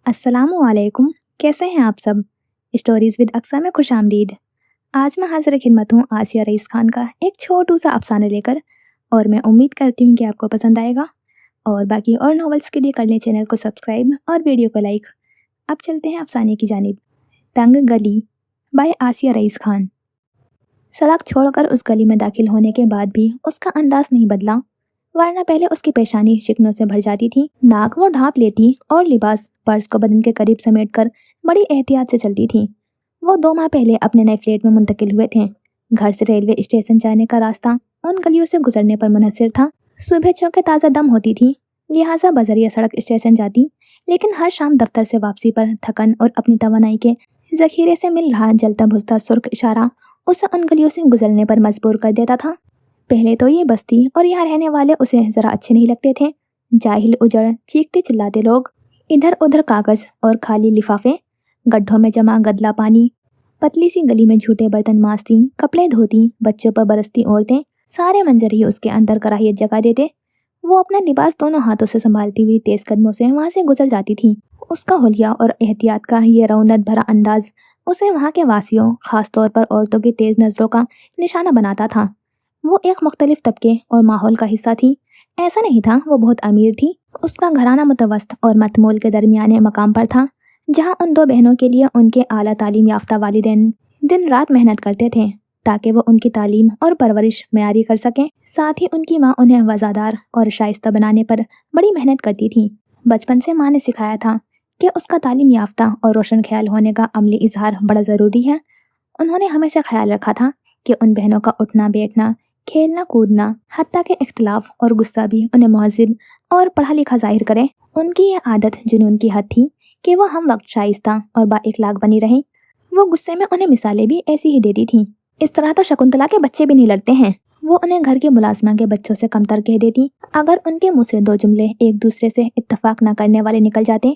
अस्सलामु अलैकुम। कैसे हैं आप सब? स्टोरीज विद अक्सा में खुश आमदीद। आज मैं हाजिर खिदमत हूँ आसिया रईस खान का एक छोटू सा अफसाना लेकर, और मैं उम्मीद करती हूँ कि आपको पसंद आएगा। और बाकी और नॉवेल्स के लिए कर लें चैनल को सब्सक्राइब और वीडियो को लाइक। अब चलते हैं अफसाने की जानिब। तंग गली बाय आसिया रईस खान। सड़क छोड़कर उस गली में दाखिल होने के बाद भी उसका अंदाज नहीं बदला, वरना पहले उसकी पेशानी शिकनों से भर जाती थी। नाक वो ढांप लेती और लिबास पर्स को बदन के करीब समेटकर बड़ी एहतियात से चलती थी। वो 2 माह पहले अपने नए फ्लैट में मुंतकिल हुए थे। घर से रेलवे स्टेशन जाने का रास्ता उन गलियों से गुजरने पर मुनहसर था। सुबह चौके ताज़ा दम होती थी, लिहाजा बजरिया सड़क स्टेशन जाती, लेकिन हर शाम दफ्तर से वापसी पर थकन और अपनी तवानाई के जखीरे से मिल रहा जलता बुझता सुर्ख इशारा उसे उन गलियों से गुजरने पर मजबूर कर देता था। पहले तो ये बस्ती और यहाँ रहने वाले उसे जरा अच्छे नहीं लगते थे। जाहिल उजड़ चीखते चिल्लाते लोग, इधर उधर कागज और खाली लिफाफे, गड्ढों में जमा गदला पानी, पतली सी गली में झूठे बर्तन मांजती, कपड़े धोती, बच्चों पर बरसती औरतें, सारे मंजर ही उसके अंदर कराहियत जगा देते। वो अपना लिबास दोनों हाथों से संभालती हुई तेज कदमों से वहां से गुजर जाती थी। उसका हुलिया और एहतियात का ये रौनक भरा अंदाज उसे वहाँ के वासियों, खासतौर पर औरतों की तेज नजरों का निशाना बनाता था। वो एक मुख्तलिफ तबके और माहौल का हिस्सा थी। ऐसा नहीं था वो बहुत अमीर थी। उसका घराना मुतवस्त और मतमूल के दरमियाने मकाम पर था, जहाँ उन 2 बहनों के लिए उनके आला तालीम याफ्ता वालिदैन दिन रात मेहनत करते थे ताकि वो उनकी तालीम और परवरिश मयारी कर सकें। साथ ही उनकी माँ उन्हें वज़ादार और शाइस्ता बनाने पर बड़ी मेहनत करती थी। बचपन से माँ ने सिखाया था कि उसका तालीम याफ्ता और रोशन ख्याल होने का अमली इजहार बड़ा ज़रूरी है। उन्होंने हमेशा ख्याल रखा था कि उन बहनों का उठना बैठना, खेलना कूदना, हत्ता के इख्तिलाफ और गुस्सा भी उन्हें महज़िब और पढ़ा लिखा जाहिर करे। उनकी यह आदत जुनून की हद थी कि वो हम वक्त शाइस्ता और बाइखलाक बनी रहे। वो गुस्से में उन्हें मिसालें भी ऐसी ही देती थी। इस तरह तो शकुंतला के बच्चे भी नहीं लड़ते हैं। वो उन्हें घर के मुलाजमा के बच्चों से कमतर कह देती अगर उनके मुँह से 2 जुमले एक दूसरे से इत्तफाक न करने वाले निकल जाते।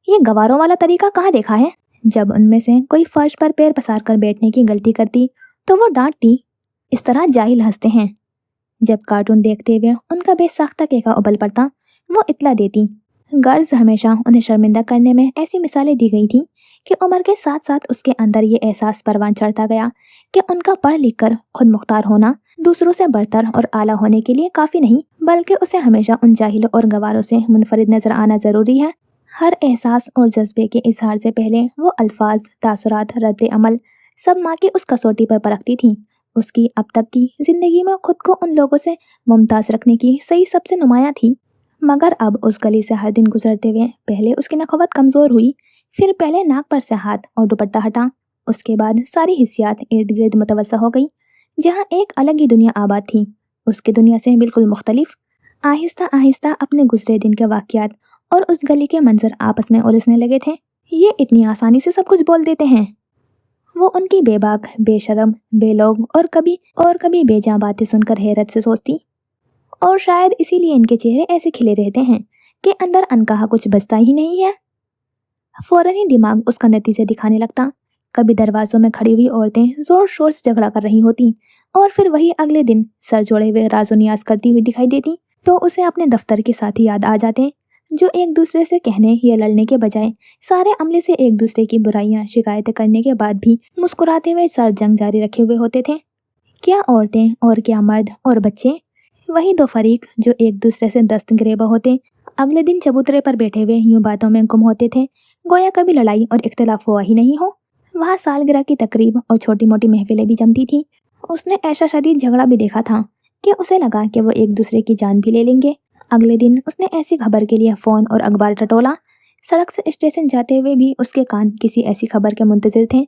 ये गवारों वाला तरीका कहाँ देखा है। जब उनमें से कोई फर्श पर पैर पसार कर बैठने की गलती करती तो वो डांटती, इस तरह जाहिल हंसते हैं। जब कार्टून देखते हुए उनका बेसाख्ता केका उबल पड़ता, वो इतला देती। गर्ज हमेशा उन्हें शर्मिंदा करने में ऐसी मिसालें दी गई थी कि उम्र के साथ साथ उसके अंदर ये एहसास परवान चढ़ता गया कि उनका पढ़ लिख कर खुद मुख्तार होना दूसरों से बढ़तर और आला होने के लिए काफ़ी नहीं, बल्कि उसे हमेशा उन जाहिलों और गवारों से मुनफरिद नजर आना ज़रूरी है। हर एहसास और जज्बे के इजहार से पहले वो अल्फाज, तासुरात, रद्द अमल सब माँ की उस कसौटी पर परखती थी। उसकी अब तक की जिंदगी में खुद को उन लोगों से मुमताज़ रखने की सही सबसे नुमाया थी। मगर अब उस गली से हर दिन गुजरते हुए पहले उसकी नखवत कमज़ोर हुई, फिर पहले नाक पर से हाथ और दुपट्टा हटा, उसके बाद सारी हिस्सियात इर्द गिर्द मुतवस्सा हो गई। जहाँ एक अलग ही दुनिया आबाद थी, उसकी दुनिया से बिल्कुल मुख्तलिफ। आहिस्ता आहिस्ता अपने गुजरे दिन के वाक़यात और उस गली के मंजर आपस में उलझने लगे थे। ये इतनी आसानी से सब कुछ बोल देते हैं। वो उनकी बेबाक, बेशरम, बेलोग और कभी बेजां बातें सुनकर हैरत से सोचती, और शायद इसीलिए इनके चेहरे ऐसे खिले रहते हैं कि अंदर अनकहा कुछ बचता ही नहीं है। फौरन ही दिमाग उसका नतीजे दिखाने लगता। कभी दरवाजों में खड़ी हुई औरतें जोर शोर से झगड़ा कर रही होती, और फिर वही अगले दिन सर जोड़े हुए राजो नियाज करती हुई दिखाई देती, तो उसे अपने दफ्तर के साथी याद आ जाते, जो एक दूसरे से कहने या लड़ने के बजाय सारे अमले से एक दूसरे की बुराइयां शिकायतें करने के बाद भी मुस्कुराते हुए सर जंग जारी रखे हुए होते थे। क्या औरतें और क्या मर्द और बच्चे, वही 2 फरीक जो एक दूसरे से दस्त गिरेबा होते, अगले दिन चबूतरे पर बैठे हुए यूं बातों में गुम होते थे, गोया कभी लड़ाई और इख्तिलाफ हुआ ही नहीं हो। वहाँ सालगिरह की तकरीब और छोटी मोटी महफिलें भी जमती थी। उसने ऐसा शदीद झगड़ा भी देखा था कि उसे लगा कि वो एक दूसरे की जान भी ले लेंगे। अगले दिन उसने ऐसी खबर के लिए फ़ोन और अखबार टटोला। सड़क से स्टेशन जाते हुए भी उसके कान किसी ऐसी खबर के मुंतजिर थे।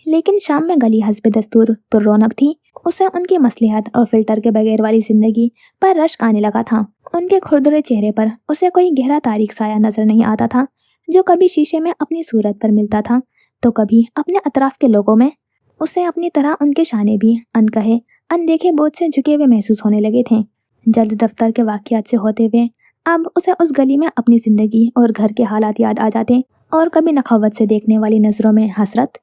लेकिन शाम में गली हस्ब दस्तूर पुररौनक थी। उसे उनके मसलिहत और फिल्टर के बगैर वाली जिंदगी पर रश्क आने लगा था। उनके खुरदुरे चेहरे पर उसे कोई गहरा तारीख साया नजर नहीं आता था, जो कभी शीशे में अपनी सूरत पर मिलता था तो कभी अपने अतराफ के लोगों में। उसे अपनी तरह उनके शाने भी अनकहे अनदेखे बोझ से झुके हुए महसूस होने लगे थे। जल्द दफ्तर के वाक़यात से होते हुए अब उसे उस गली में अपनी ज़िंदगी और घर के हालात याद आ जाते, और कभी नखवत से देखने वाली नज़रों में हसरत।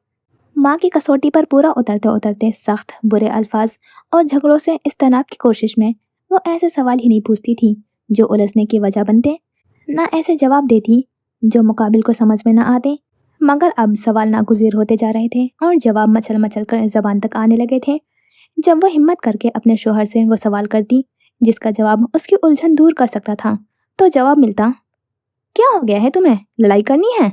माँ की कसौटी पर पूरा उतरते उतरते सख्त बुरे अल्फाज और झगड़ों से इज्तनाब की कोशिश में वो ऐसे सवाल ही नहीं पूछती थी जो उलझने की वजह बनते, ना ऐसे जवाब देती जो मुकाबिल को समझ में न आते, मगर अब सवाल नागुज़ीर होते जा रहे थे और जवाब मचल मचल कर ज़बान तक आने लगे थे। जब वो हिम्मत करके अपने शोहर से वो सवाल करती जिसका जवाब उसकी उलझन दूर कर सकता था, तो जवाब मिलता, क्या हो गया है तुम्हें, लड़ाई करनी है?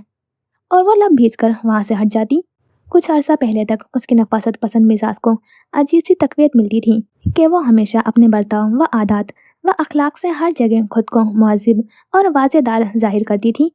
और वो लब भींच कर वहाँ से हट जाती। कुछ अरसा पहले तक उसकी नफासत पसंद मिजाज को अजीब सी तकवीत मिलती थी कि वो हमेशा अपने बर्ताव व आदत व अखलाक से हर जगह खुद को मुहज़्ज़िब और वाज़ेदार जाहिर करती थी।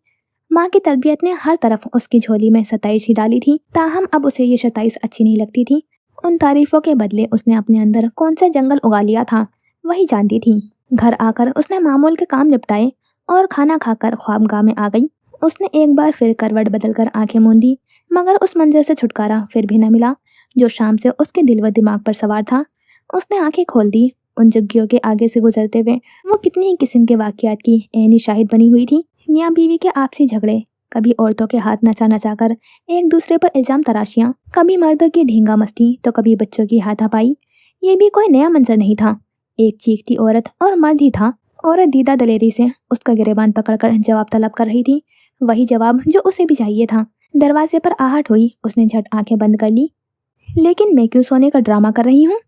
माँ की तरबियत ने हर तरफ उसकी झोली में सताइश ही डाली थी, ताहम अब उसे ये सताइश अच्छी नहीं लगती थी। उन तारीफ़ों के बदले उसने अपने अंदर कौन सा जंगल उगा लिया था वही जानती थी। घर आकर उसने मामूल के काम निपटाए और खाना खाकर ख्वाबगाह में आ गई। उसने एक बार फिर करवट बदल कर आँखें मूंदी, मगर उस मंजर से छुटकारा फिर भी न मिला जो शाम से उसके दिल व दिमाग पर सवार था। उसने आंखें खोल दी। उन जग्गियों के आगे से गुजरते हुए वो कितनी ही किस्म के वाक़यात की ऐनी शाहिद बनी हुई थी। मियाँ बीवी के आपसी झगड़े, कभी औरतों के हाथ नचा नचा कर एक दूसरे पर इल्ज़ाम तराशियाँ, कभी मर्दों की ढींगा मस्ती तो कभी बच्चों की हाथापाई। ये भी कोई नया मंजर नहीं था। एक चीखती औरत और मर्द ही था। औरत दीदा दलेरी से उसका गिरेबान पकड़कर जवाब तलब कर रही थी, वही जवाब जो उसे भी चाहिए था। दरवाजे पर आहट हुई। उसने झट आंखें बंद कर ली। लेकिन मैं क्यों सोने का ड्रामा कर रही हूँ?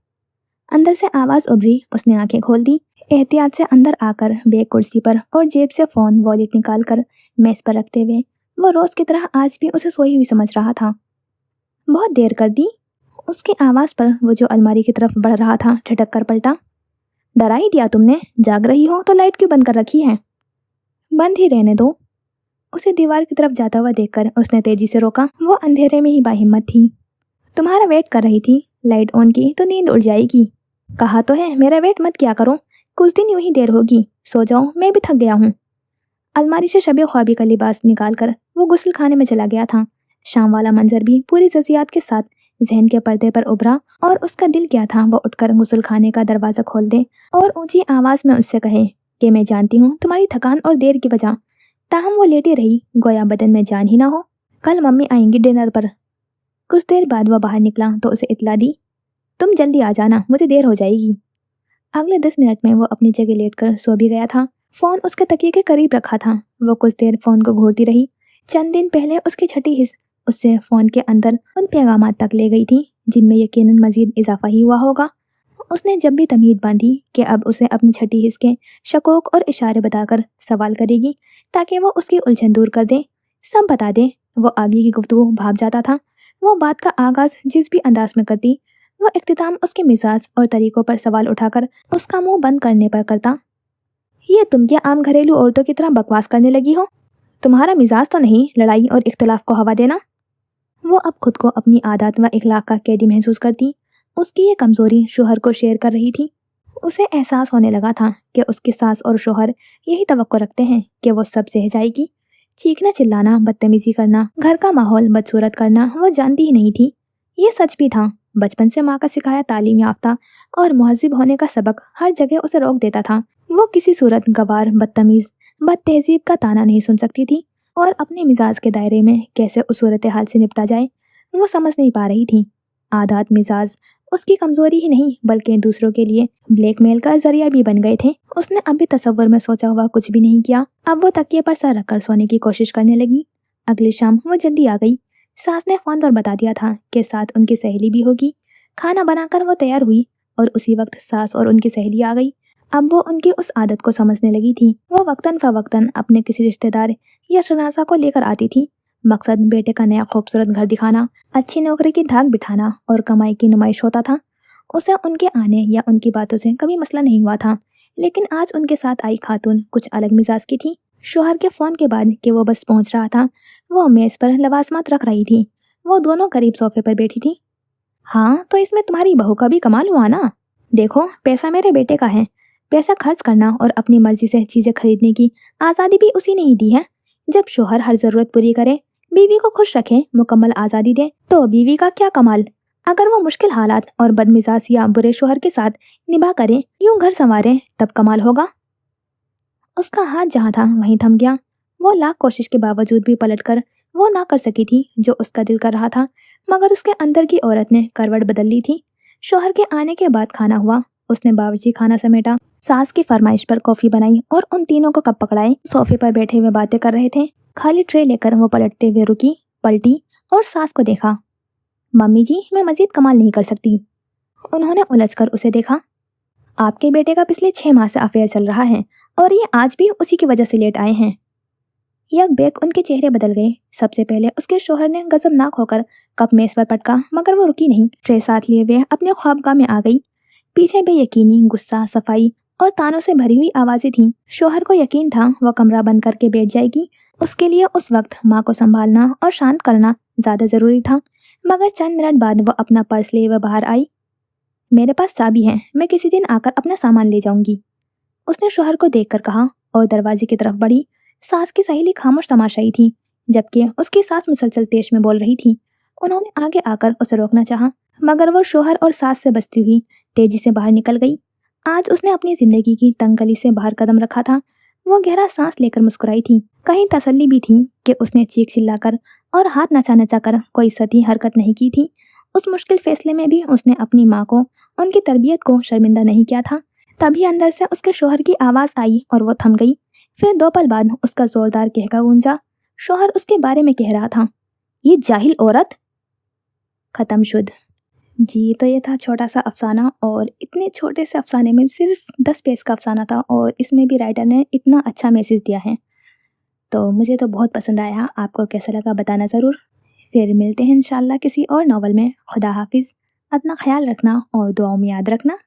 अंदर से आवाज़ उभरी। उसने आंखें खोल दी। एहतियात से अंदर आकर बेग कुर्सी पर और जेब से फ़ोन वॉलेट निकाल कर मेज़ पर रखते हुए वो रोज़ की तरह आज भी उसे सोई हुई समझ रहा था। बहुत देर कर दी। उसकी आवाज़ पर वो जो अलमारी की तरफ बढ़ रहा था ठिठक कर पलटा। डरा ही दिया तुमने। जाग रही हो तो लाइट क्यों बंद कर रखी है? बंद ही रहने दो। उसे दीवार की तरफ जाता हुआ देखकर उसने तेजी से रोका। वो अंधेरे में ही बाहिम्मत थी। तुम्हारा वेट कर रही थी। लाइट ऑन की तो नींद उड़ जाएगी। कहा तो है मेरा वेट मत किया करो। कुछ दिन यूं ही देर होगी। सो जाओ, मैं भी थक गया हूँ। अलमारी से शबे ख्वाबी का लिबास निकाल कर वो गुस्ल खाने में चला गया था। शाम वाला मंजर भी पूरी जजियात के साथ जहन के पर्दे पर उभरा और उसका दिल क्या था वो उठकर गुस्ल खाने का दरवाज़ा खोल दे और ऊंची आवाज़ में उससे कहे कि मैं जानती हूँ तुम्हारी थकान और देर की वजह। ताहम वो लेटी रही, गोया बदन में जान ही ना हो। कल मम्मी आएंगी डिनर पर। कुछ देर बाद वह बाहर निकला तो उसे इतला दी, तुम जल्दी आ जाना, मुझे देर हो जाएगी। अगले 10 मिनट में वो अपनी जगह लेटकर सो भी गया था। फ़ोन उसके तकिए के करीब रखा था। वो कुछ देर फ़ोन को घूरती रही। चंद दिन पहले उसकी छठी हिस्स उससे फ़ोन के अंदर उन पैगामात तक ले गई थी जिनमें यकीनन मज़ीद इजाफा ही हुआ होगा। उसने जब भी तमीद बांधी कि अब उसे अपनी छठी हिस्स के शकूक और इशारे बताकर सवाल करेगी ताकि वो उसकी उलझन दूर कर दे, सब बता दे, वो आगे की गुफ्तगू भाप जाता था। वो बात का आगाज़ जिस भी अंदाज में करती, वो इख्तिताम उसके मिजाज और तरीक़ों पर सवाल उठाकर उसका मुंह बंद करने पर करता। ये तुम क्या आम घरेलू औरतों की तरह बकवास करने लगी हो? तुम्हारा मिजाज तो नहीं लड़ाई और इख्तिलाफ को हवा देना। वो अब खुद को अपनी आदत व इखलाक का कैदी महसूस करती। उसकी ये कमज़ोरी शोहर को शेयर कर रही थी। उसे एहसास होने लगा था कि उसकी सास और शोहर यही तवक्को रखते हैं कि वो सब सह जाएगी। चीखना चिल्लाना, बदतमीजी करना, घर का माहौल बदसूरत करना वो जानती ही नहीं थी। ये सच भी था। बचपन से माँ का सिखाया तालीम याफ्ता और मुहज़्ज़िब होने का सबक हर जगह उसे रोक देता था। वो किसी सूरत गवार, बदतमीज़, बदतहजीब का ताना नहीं सुन सकती थी और अपने मिजाज के दायरे में कैसे उस सूरत हाल से निपटा जाए वो समझ नहीं पा रही थी। आदत मिजाज उसकी कमज़ोरी ही नहीं बल्कि दूसरों के लिए ब्लैकमेल का जरिया भी बन गए थे। उसने अभी तसव्वुर में सोचा हुआ कुछ भी नहीं किया। अब वो तकिए पर सर रखकर सोने की कोशिश करने लगी। अगली शाम वो जल्दी आ गई। सास ने फ़ोन पर बता दिया था कि साथ उनकी सहेली भी होगी। खाना बनाकर वो तैयार हुई और उसी वक्त सास और उनकी सहेली आ गई। अब वो उनकी उस आदत को समझने लगी थी। वो वक्तन फ़वक्तन अपने किसी रिश्तेदार या शनासा को लेकर आती थी। मकसद बेटे का नया खूबसूरत घर दिखाना, अच्छी नौकरी की धाक बिठाना और कमाई की नुमाइश होता था। उसे उनके आने या उनकी बातों से कभी मसला नहीं हुआ था, लेकिन आज उनके साथ आई खातून कुछ अलग मिजाज की थी। शोहर के फ़ोन के बाद कि वो बस पहुंच रहा था, वो मेज़ पर लवाजमात रख रही थी। वो दोनों करीब सोफे पर बैठी थी। हाँ, तो इसमें तुम्हारी बहू का भी कमाल हुआ ना। देखो, पैसा मेरे बेटे का है। पैसा खर्च करना और अपनी मर्जी से चीज़ें खरीदने की आज़ादी भी उसी ने ही दी है। जब शोहर हर ज़रूरत पूरी करे, बीवी को खुश रखे, मुकम्मल आज़ादी दे, तो बीवी का क्या कमाल। अगर वो मुश्किल हालात और बदमिजाज या बुरे शोहर के साथ निभा करे, यूं घर संवारे, तब कमाल होगा। उसका हाथ जहाँ था वहीं थम गया। वो लाख कोशिश के बावजूद भी पलटकर वो ना कर सकी थी जो उसका दिल कर रहा था, मगर उसके अंदर की औरत ने करवट बदल ली थी। शोहर के आने के बाद खाना हुआ। उसने बावर्ची खाना समेटा, सास की फरमाइश पर कॉफ़ी बनाई और उन तीनों को कप पकड़ाए सोफे पर बैठे हुए बातें कर रहे थे। खाली ट्रे लेकर वो पलटते हुए रुकी, पलटी और सास को देखा। मम्मी जी, मैं मजीद कमाल नहीं कर सकती। उन्होंने उलझकर उसे देखा। आपके बेटे का पिछले 6 माह से अफेयर चल रहा है और ये आज भी उसी की वजह से लेट आए हैं। यकबैक उनके चेहरे बदल गए। सबसे पहले उसके शोहर ने गजबनाक होकर कप मेज पर पटका, मगर वो रुकी नहीं। ट्रे साथ लिए हुए अपने ख्वाबगाह में आ गई। पीछे बेयकीनी, गुस्सा, सफाई और तानों से भरी हुई आवाजें थीं। शोहर को यकीन था वो कमरा बंद करके बैठ जाएगी। उसके लिए उस वक्त माँ को संभालना और शांत करना ज्यादा जरूरी था। मगर चंद मिनट बाद वो अपना पर्स लिए हुए बाहर आई। मेरे पास चाबी है, मैं किसी दिन आकर अपना सामान ले जाऊंगी, उसने शोहर को देखकर कहा और दरवाजे की तरफ बढ़ी। सास की सहेली खामोश तमाशाई थी, जबकि उसकी सास मुसलसल तेज में बोल रही थी। उन्होंने आगे आकर उसे रोकना चाहा, मगर वो शोहर और सास से बचती हुई तेजी से बाहर निकल गई। आज उसने अपनी जिंदगी की तंग गली से बाहर कदम रखा था। वो गहरा सांस लेकर मुस्कुराई थी। कहीं तसल्ली भी थी कि उसने चीख चिल्लाकर और हाथ नचा नचा कर कोई सती हरकत नहीं की थी। उस मुश्किल फैसले में भी उसने अपनी माँ को, उनकी तरबियत को शर्मिंदा नहीं किया था। तभी अंदर से उसके शोहर की आवाज आई और वो थम गई। फिर 2 पल बाद उसका जोरदार कहका गूंजा। शोहर उसके बारे में कह रहा था, ये जाहिल औरत। खत्म शुद्ध। जी, तो ये था छोटा सा अफसाना, और इतने छोटे से अफसाने में सिर्फ 10 पेज का अफसाना था और इसमें भी राइटर ने इतना अच्छा मैसेज दिया है। तो मुझे तो बहुत पसंद आया। आपको कैसा लगा बताना ज़रूर। फिर मिलते हैं इंशाल्लाह किसी और नॉवल में। खुदा हाफिज़। अपना ख्याल रखना और दुआओं में याद रखना।